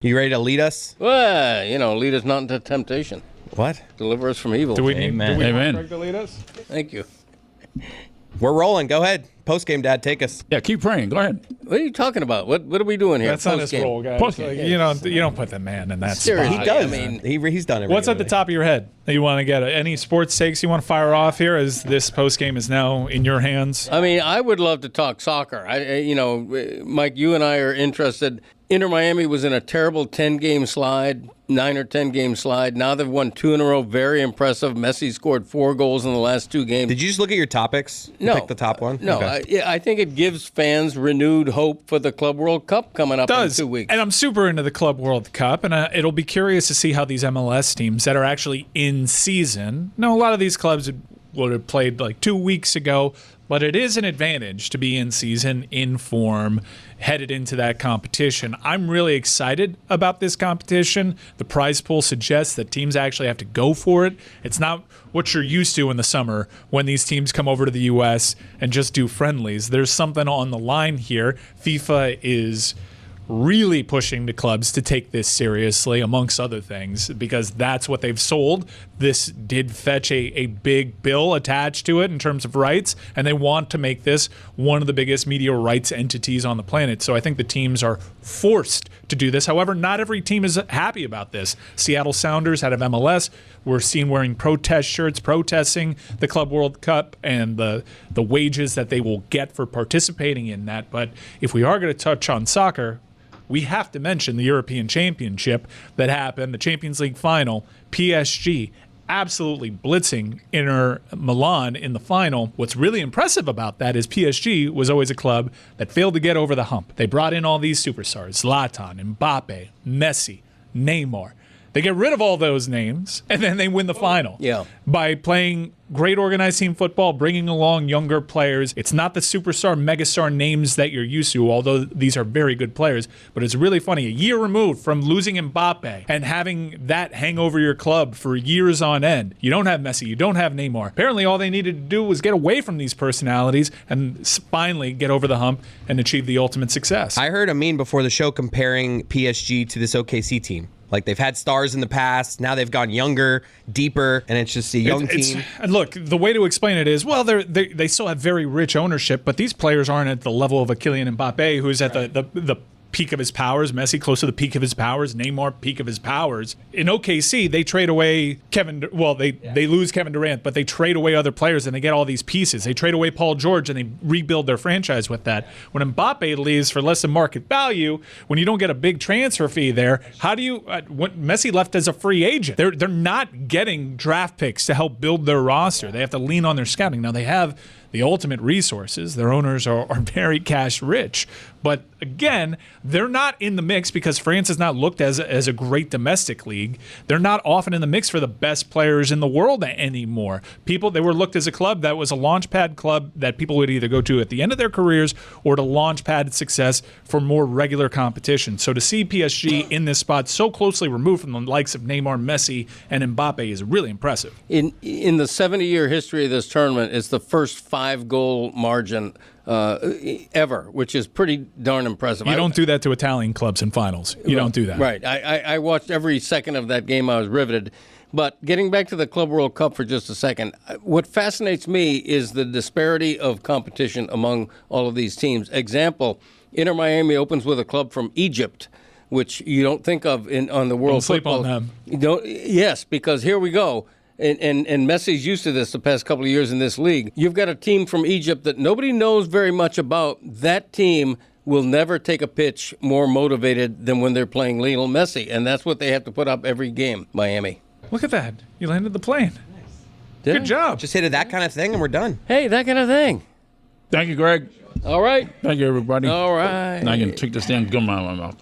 You ready to lead us? Well, lead us not into temptation. What? Deliver us from evil. Do we need Amen. Craig to lead us? Thank you. We're rolling. Go ahead. Postgame, Dad, take us. Yeah, keep praying. Go ahead. What are you talking about? What are we doing here? That's not his Post-game. role, guys. Postgame. You don't put the man in that Seriously. spot. He does. I mean- he's done it. What's at the regularly. top of your head that you want to get? Any sports takes you want to fire off here as this post game is now in your hands? I mean, I would love to talk soccer. Mike, you and I are interested. Inter Miami was in a terrible 10-game slide, 9 or 10-game slide. Now they've won 2 in a row. Very impressive. Messi scored 4 goals in the last 2 games. Did you just look at your topics? No. Pick the top one? No, Okay. I think it gives fans renewed hope for the Club World Cup coming up in 2 weeks. And I'm super into the Club World Cup, and it'll be curious to see how these MLS teams that are actually in season. No, a lot of these clubs would have played like 2 weeks ago, but it is an advantage to be in season, in form, headed into that competition. I'm really excited about this competition. The prize pool suggests that teams actually have to go for it. It's not what you're used to in the summer when these teams come over to the U.S. and just do friendlies. There's something on the line here. FIFA is really pushing the clubs to take this seriously, amongst other things, because that's what they've sold. This did fetch a big bill attached to it in terms of rights, and they want to make this one of the biggest media rights entities on the planet. So I think the teams are forced to do this. However, not every team is happy about this. Seattle Sounders out of MLS were seen wearing protest shirts, protesting the Club World Cup and the wages that they will get for participating in that. But if we are going to touch on soccer, we have to mention the European Championship that happened, the Champions League final. PSG absolutely blitzing Inter Milan in the final. What's really impressive about that is PSG was always a club that failed to get over the hump. They brought in all these superstars, Zlatan, Mbappe, Messi, Neymar. They get rid of all those names, and then they win the final. Yeah. By playing great organized team football, bringing along younger players. It's not the superstar, megastar names that you're used to, although these are very good players. But it's really funny. A year removed from losing Mbappe and having that hang over your club for years on end. You don't have Messi. You don't have Neymar. Apparently, all they needed to do was get away from these personalities and finally get over the hump and achieve the ultimate success. I heard a meme before the show comparing PSG to this OKC team. Like, they've had stars in the past, now they've gone younger, deeper, and it's just a young team. And look, the way to explain it is, well, they still have very rich ownership, but these players aren't at the level of a Kylian Mbappe, who's at the peak of his powers, Messi close to the peak of his powers, Neymar peak of his powers. In OKC, they trade away they lose Kevin Durant, but they trade away other players and they get all these pieces. They trade away Paul George and they rebuild their franchise with that. When Mbappe leaves for less than market value, when you don't get a big transfer fee there, how do you when Messi left as a free agent? They're not getting draft picks to help build their roster. They have to lean on their scouting. Now they have the ultimate resources. Their owners are very cash rich. But again, they're not in the mix because France is not looked as a great domestic league. They're not often in the mix for the best players in the world anymore. They were looked as a club that was a launchpad club that people would either go to at the end of their careers or to launchpad success for more regular competition. So to see PSG in this spot so closely removed from the likes of Neymar, Messi, and Mbappe is really impressive. In the 70-year history of this tournament, it's the first 5-goal margin ever, which is pretty darn impressive. You don't do that to Italian clubs in finals. You don't do that. Right. I watched every second of that game. I was riveted. But getting back to the Club World Cup for just a second, what fascinates me is the disparity of competition among all of these teams. Example, Inter Miami opens with a club from Egypt, which you don't think of on the World Football. Don't sleep on them. You don't, yes, because here we go. And Messi's used to this the past couple of years in this league. You've got a team from Egypt that nobody knows very much about. That team will never take a pitch more motivated than when they're playing Lionel Messi, and that's what they have to put up every game, Miami. Look at that. You landed the plane. Did Good I? job. Just hit that kind of thing and we're done. Hey, that kind of thing. Thank you, Greg. All right. Thank you, everybody. All right. Now I can take this damn gum out of my mouth.